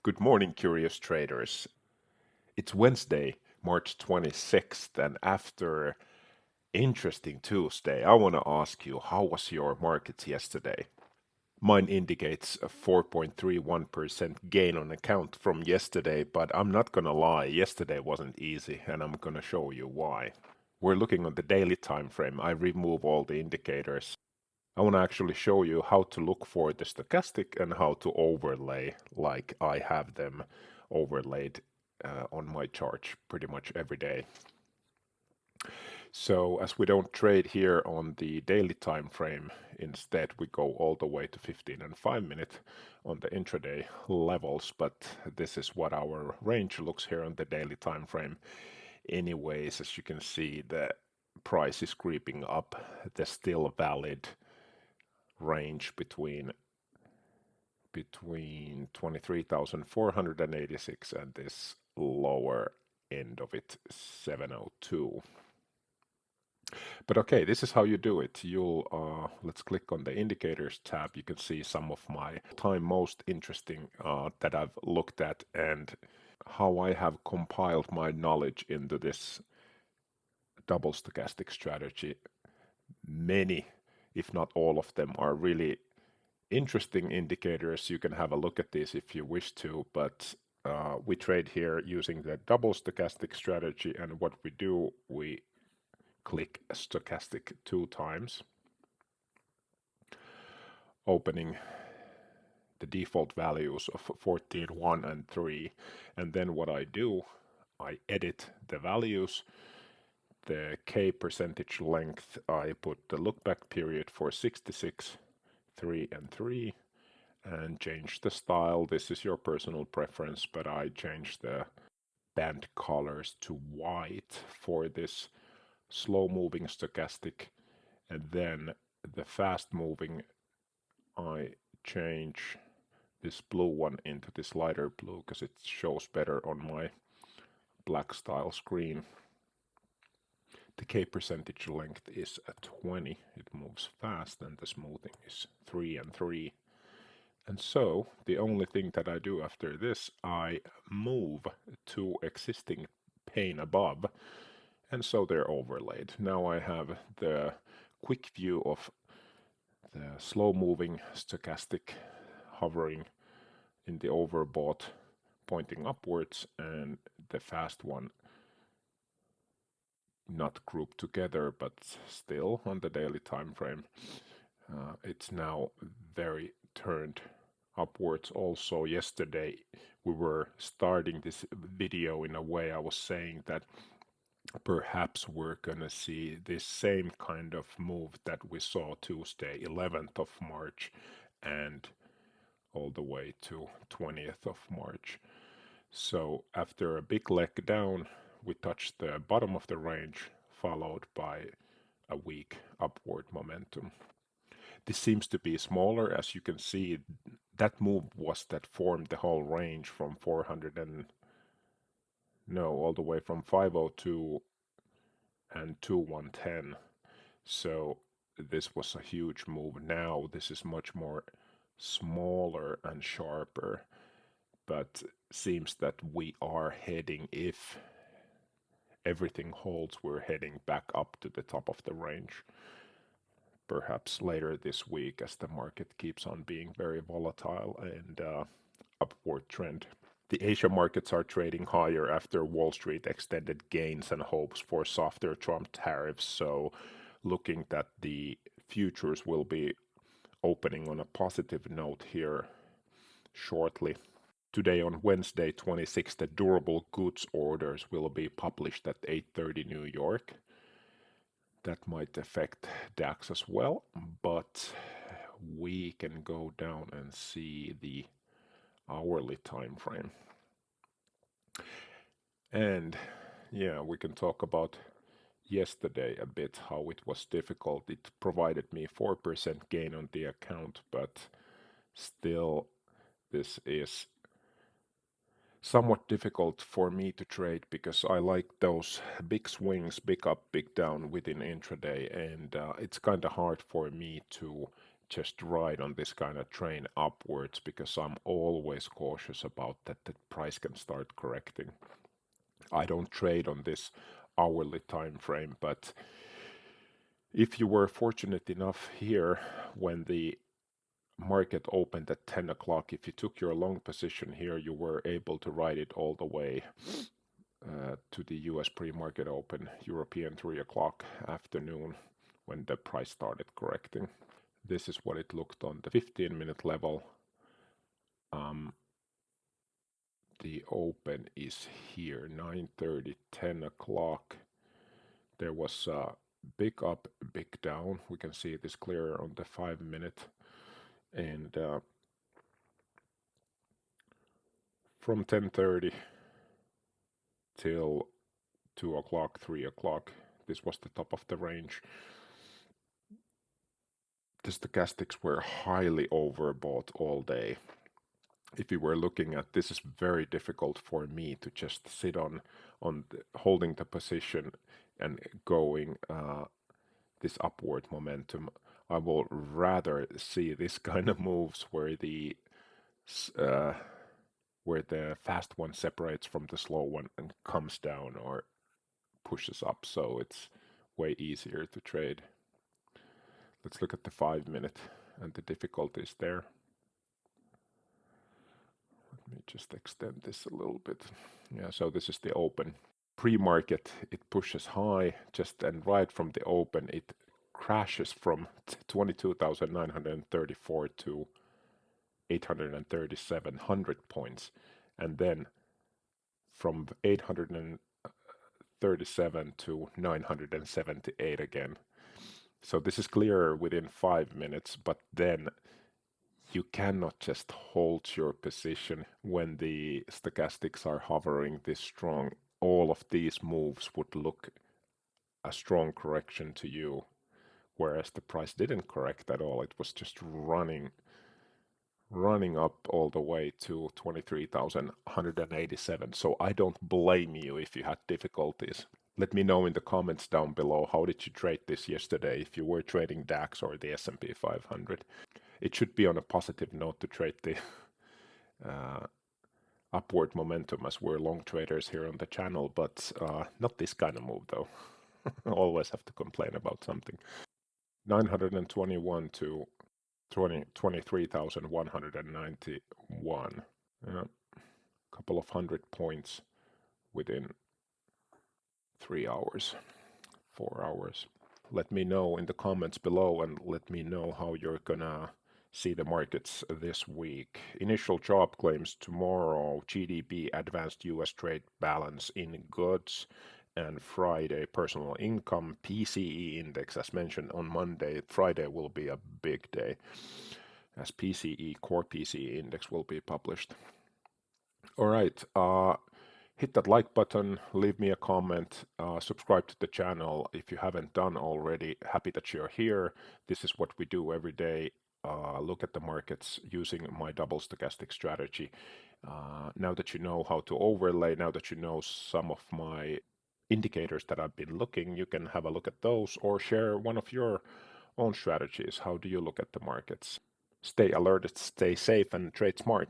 Good morning, curious traders. It's Wednesday, March 26th, and after interesting Tuesday, I want to ask you, how was your markets yesterday? Mine indicates a 4.31% gain on account from yesterday, but I'm not gonna lie, yesterday wasn't easy, and I'm gonna show you why. We're looking on the daily time frame. I remove all the indicators. I want to actually show you how to look for the stochastic and how to overlay like I have them overlaid on my chart pretty much every day. So as we don't trade here on the daily time frame, instead we go all the way to 15 and 5 minute on the intraday levels, but this is what our range looks here on the daily time frame. Anyways, as you can see, the price is creeping up. There's still a valid range between 23,486 and this lower end of it, 702. But okay, this is how you do it. Let's click on the indicators tab. You can see some of my time most interesting that I've looked at and how I have compiled my knowledge into this double stochastic strategy. Many, if not all of them, are really interesting indicators. You can have a look at these if you wish to, but we trade here using the double stochastic strategy, and what we do, we click stochastic 2 times, opening the default values of 14, 1, and 3, and then what I do, I edit the values. The K percentage length, I put the look back period for 66, 3, and 3, and change the style. This is your personal preference, but I change the band colors to white for this slow moving stochastic, and then the fast moving I change this blue one into this lighter blue because it shows better on my black style screen. The K percentage length is at 20, it moves fast, and the smoothing is 3 and 3. And so the only thing that I do after this, I move to existing pane above, and so they're overlaid. Now I have the quick view of the slow moving stochastic hovering in the overbought pointing upwards, and the fast one not grouped together but still on the daily time frame. It's now very turned upwards. Also yesterday we were starting this video in a way I was saying that perhaps we're gonna see this same kind of move that we saw Tuesday 11th of March and all the way to 20th of March. So after a big leg down, we touched the bottom of the range, followed by a weak upward momentum. This seems to be smaller, as you can see. That move was that formed the whole range from 400 and no, all the way from 502 and to 110. So this was a huge move. Now this is much more smaller and sharper, but seems that we are heading, if everything holds, we're heading back up to the top of the range. Perhaps later this week, as the market keeps on being very volatile and upward trend. The Asia markets are trading higher after Wall Street extended gains and hopes for softer Trump tariffs. So looking that the futures will be opening on a positive note here shortly. Today on Wednesday 26th, the durable goods orders will be published at 8:30 New York. That might affect DAX as well, but we can go down and see the hourly time frame. And yeah, we can talk about yesterday a bit, how it was difficult. It provided me 4% gain on the account, but still this is somewhat difficult for me to trade because I like those big swings, big up, big down within intraday, and it's kind of hard for me to just ride on this kind of train upwards, because I'm always cautious about that the price can start correcting. I don't trade on this hourly time frame, but if you were fortunate enough here when the market opened at 10 o'clock, if you took your long position here, you were able to ride it all the way to the US pre-market open, European 3 o'clock afternoon, when the price started correcting. This is what it looked on the 15-minute level. The open is here, 9:30, 10 o'clock. There was a big up, big down. We can see this clearer on the 5-minute. And from 10:30 till 2 o'clock, 3 o'clock, this was the top of the range. The stochastics were highly overbought all day. If you were looking at this, is very difficult for me to just sit on holding the position and going this upward momentum. I will rather see this kind of moves where the fast one separates from the slow one and comes down or pushes up, so it's way easier to trade. Let's look at the 5-minute and the difficulties there. Let me just extend this a little bit. Yeah, so this is the open. Pre-market, it pushes high, just and right from the open, it crashes from 22,934 to 837 points, and then from 837 to 978 again. So this is clearer within 5 minutes, but then you cannot just hold your position when the stochastics are hovering this strong. All of these moves would look a strong correction to you, whereas the price didn't correct at all. It was just running up all the way to 23,187. So I don't blame you if you had difficulties. Let me know in the comments down below, how did you trade this yesterday if you were trading DAX or the S&P 500. It should be on a positive note to trade the upward momentum, as we're long traders here on the channel, but not this kind of move though. Always have to complain about something. 921 to 23,191. Yeah, couple of 100 points within 3 hours, 4 hours. Let me know in the comments below, and let me know how you're gonna see the markets this week. Initial job claims tomorrow, GDP, advanced US trade balance in goods, and Friday personal income, PCE index, as mentioned on Monday. Friday will be a big day, as PCE, core PCE index, will be published. All right, hit that like button, leave me a comment, subscribe to the channel if you haven't done already. Happy that you're here. This is what we do every day. Look at the markets using my double stochastic strategy. Now that you know how to overlay, now that you know some of my indicators that I've been looking, you can have a look at those or share one of your own strategies. How do you look at the markets? Stay alert, stay safe, and trade smart.